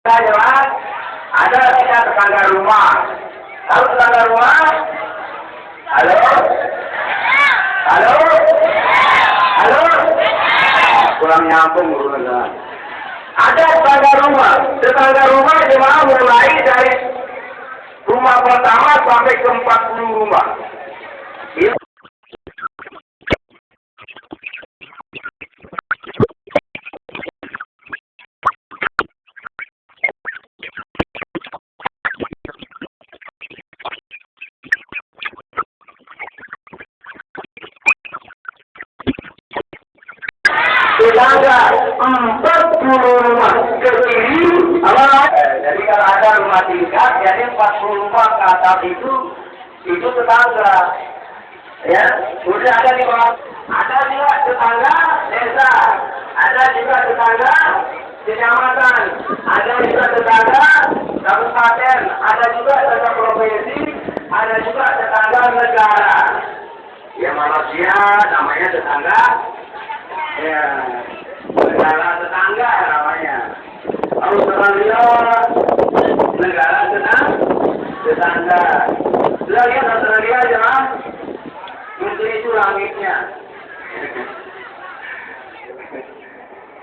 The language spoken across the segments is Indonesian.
Jelas, ada kita tetangga rumah. Tahu tetangga rumah? Halo? Halo? Halo? Kurang nyambung urusan. Ada tetangga rumah. Tetangga rumah jemaah mulai dari rumah pertama sampai ke 40 rumah. Tetangga 40 rumah ke kiri, jadi kalau ada rumah tingkat, jadi 40 rumah ke atas itu tetangga. Ya, sudah ada di bawah. Ada juga tetangga desa, ada juga tetangga kecamatan, ada juga tetangga kabupaten, ada juga tetangga provinsi, ada juga tetangga negara. Ya manusia namanya tetangga. Ya, negara tetangga namanya. Australia, negara tetangga. Sudah lihat Australia jemaah? Mungkin itu langitnya.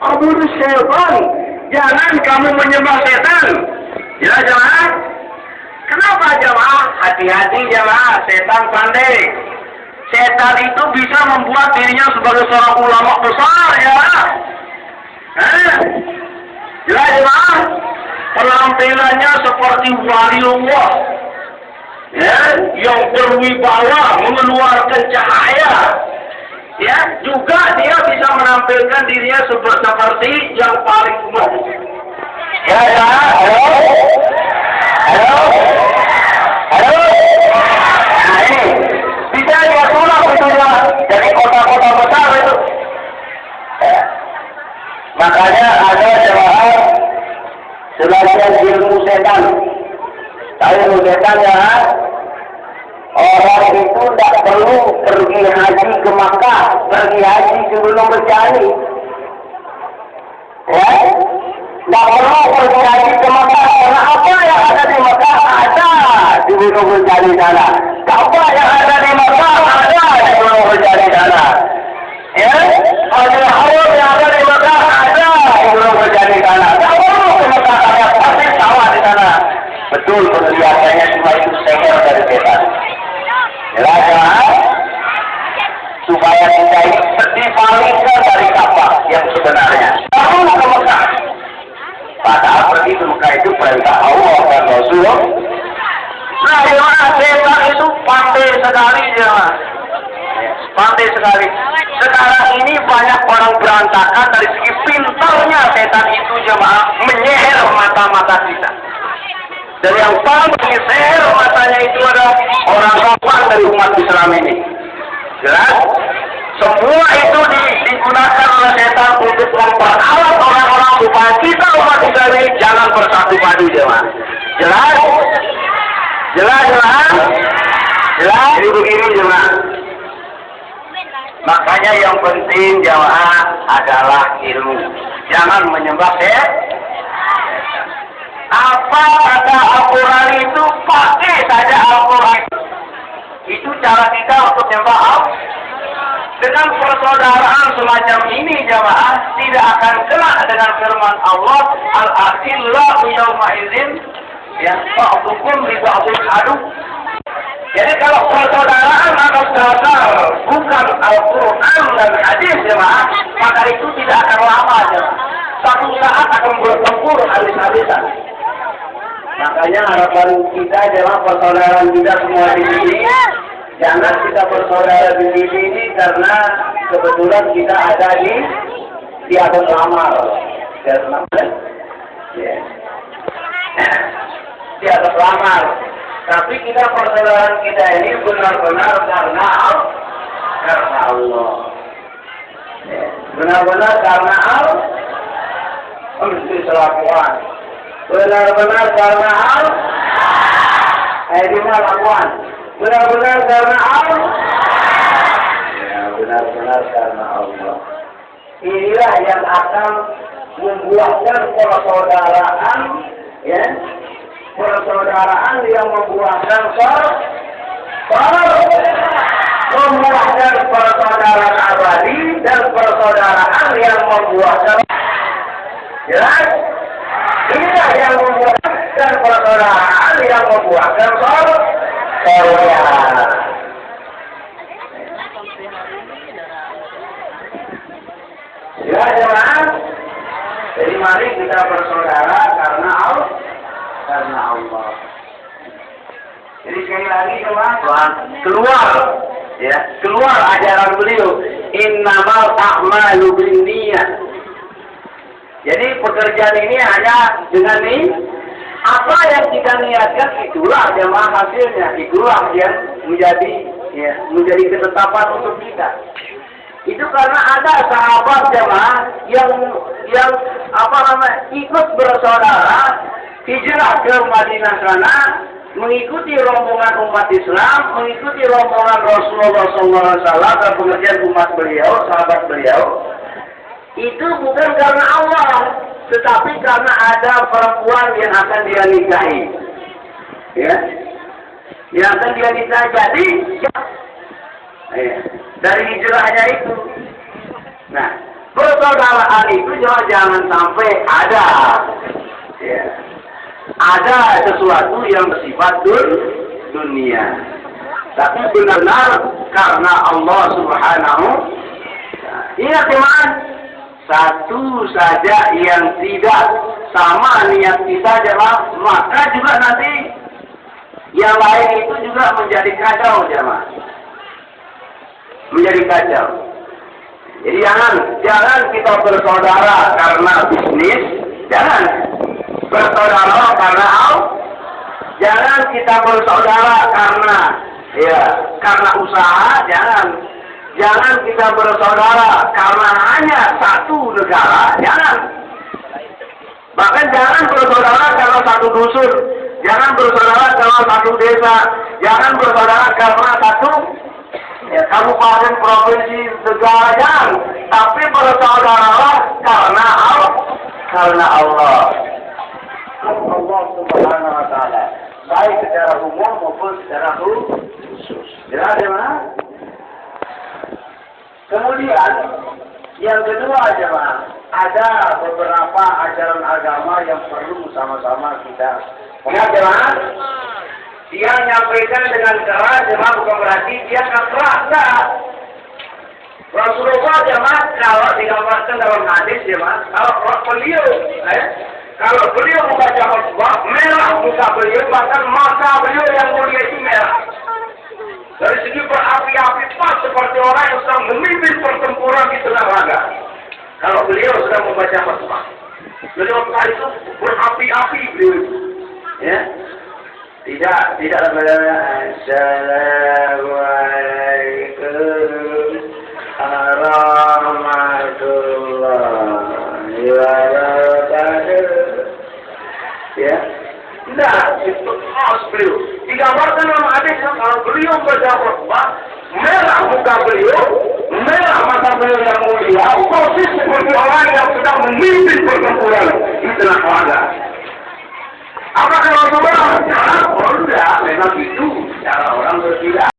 Abu Syaitan, jangan kamu menyembah setan. Ya jemaah? Kenapa jemaah? Hati-hati jemaah, setan pandai. Setan itu bisa membuat dirinya sebagai seorang ulama besar, ya. Jelas, jemaah. Penampilannya seperti waliullah, ya, yang berwibawa, mengeluarkan cahaya. Ya, juga dia bisa menampilkan dirinya seperti yang paling kuat. Ya, ya. Halo, halo, halo. Nah ini. Bisa dia sulap itu ya, dari kota-kota besar itu. Ya. Makanya ada jemaah sebagian ilmu setan. Tahu ilmu setan ya? Orang itu tidak perlu pergi haji ke Makkah, pergi haji ke Gunung Berjani. Ya? Tidak perlu pergi haji ke Makkah, karena apa yang ada di Makkah ada di Gunung Berjani sana. Apa yang ada di Makkah ada di Gunung Berjani sana. Ya, ada haram yang ada di Makkah ada di Gunung Berjani sana. Tak perlu ke Makkah, ada pasti sawah di sana. Betul, kelihatannya cuma itu seher dari setan. Jelas ya? Supaya kita ini dipalingkan dari Ka'bah yang sebenarnya. Tahu ke Mekah. Padahal pergi ke Mekah itu perintah Allah dan Rasulullah. Nah, jemaah setan itu pandai sekali, jemaah. Pandai sekali. Sekarang ini banyak orang berantakan dari segi pintarnya setan itu, jemaah, menyeher mata-mata kita. Dan yang paling menyeher matanya itu adalah orang sopan dari umat Islam ini. Jelas? Semua itu digunakan oleh setan untuk memperalat orang-orang supaya kita umat Islam ini jangan bersatu padu, jemaah. Jelas? Jelas, jemaah? Jelas? Jadi begini, jemaah. Makanya yang penting, jemaah, adalah ilmu. Jangan menyembah setan. Apa kata Al-Quran itu, pakai saja Al-Quran. Itu cara kita untuk menyembah Allah. Dengan persaudaraan semacam ini, jemaah, tidak akan kena dengan firman Allah, Al-Akhillahu yawma idzin, ya, ba'dukum li ba'din adu. Jadi kalau persaudaraan atas dasar bukan Al-Quran dan hadis, jemaah, maka itu tidak akan lama, jemaah. Satu saat akan bertempur habis-habisan. Makanya harapan kita adalah persaudaraan kita semua di sini. Jangan kita bersaudara di sini ini karena kebetulan kita ada di atas lamar. Di atas lamar. Tapi kita persaudaraan kita ini benar-benar karena Allah. Benar-benar karena Allah. Mesti selakuan. Benar-benar karena Allah. Lakukan. Benar-benar karena Allah. Ya, benar-benar karena Allah. Inilah yang akan membuahkan persaudaraan ya, persaudaraan yang membuahkan membuahkan persaudaraan abadi dan persaudaraan yang membuahkan jelas. Inilah yang membuahkan persaudaraan yang membuahkan sorga. Ya jemaah, jadi mari kita bersaudara karena Allah. Jadi sekali lagi jemaah, keluar ajaran beliau. Innamal a'malu binniyat. Jadi pekerjaan ini hanya dengan ini. Apa yang kita niatkan itulah jemaah hasilnya. Itulah yang menjadi ketetapan untuk kita. Itu karena ada sahabat jemaah yang ikut bersaudara hijrah ke Madinah sana, mengikuti rombongan umat Islam, mengikuti rombongan Rasulullah SAW dan pengertian umat beliau, sahabat beliau. Itu bukan karena Allah, tetapi karena ada perempuan yang akan dia nikahi, ya, yang akan dia nikahi. Jadi dari hijrahnya itu. Nah, persaudaraan itu jangan sampai ada, ya, ada sesuatu yang bersifat dunia. Tapi benar-benar karena Allah Subhanahu. Ingat teman, satu saja yang tidak sama niat kita jemaah, maka juga nanti yang lain itu juga menjadi kacau jemaah. Menjadi kacau. Jadi jangan kita bersaudara karena bisnis, jangan bersaudara karena jangan kita bersaudara karena usaha, jangan kita bersaudara karena hanya satu negara, jangan. Bahkan jangan bersaudara karena satu dusun, jangan bersaudara karena satu desa, jangan bersaudara karena satu kabupaten, provinsi, negara, jangan. Tapi bersaudaralah karena Allah Subhanahu wa Ta'ala, baik secara umum maupun secara khusus. Jelas ya, Mas? Kemudian yang kedua jemaah, ada beberapa ajaran agama yang perlu sama-sama kita. Ingat jemaah, dia menyampaikan dengan keras jemaah, bukan berarti dia keras. Rasulullah jemaah kalau digambarkan dalam hadis jemaah, kalau beliau membaca khutbah, merah muka beliau, bahkan mata beliau yang mulia itu merah. Dari segi berapi-api pas seperti orang yang sedang memimpin pertempuran di tengah laga. Kalau beliau sedang membaca khutbah, beliau itu berapi-api beliau itu. Ya, tidak Assalamualaikum warahmatullahi wabarakatuh. Ya, tidak, itu khas beliau. Digambarkan dalam hadis kalau beliau baca khutbah, merah muka beliau, merah mata beliau yang mulia, persis seperti orang yang sedang memimpin pertempuran di tengah laga. Apakah Rasulullah? Oh, tidak, memang itu cara orang berkira.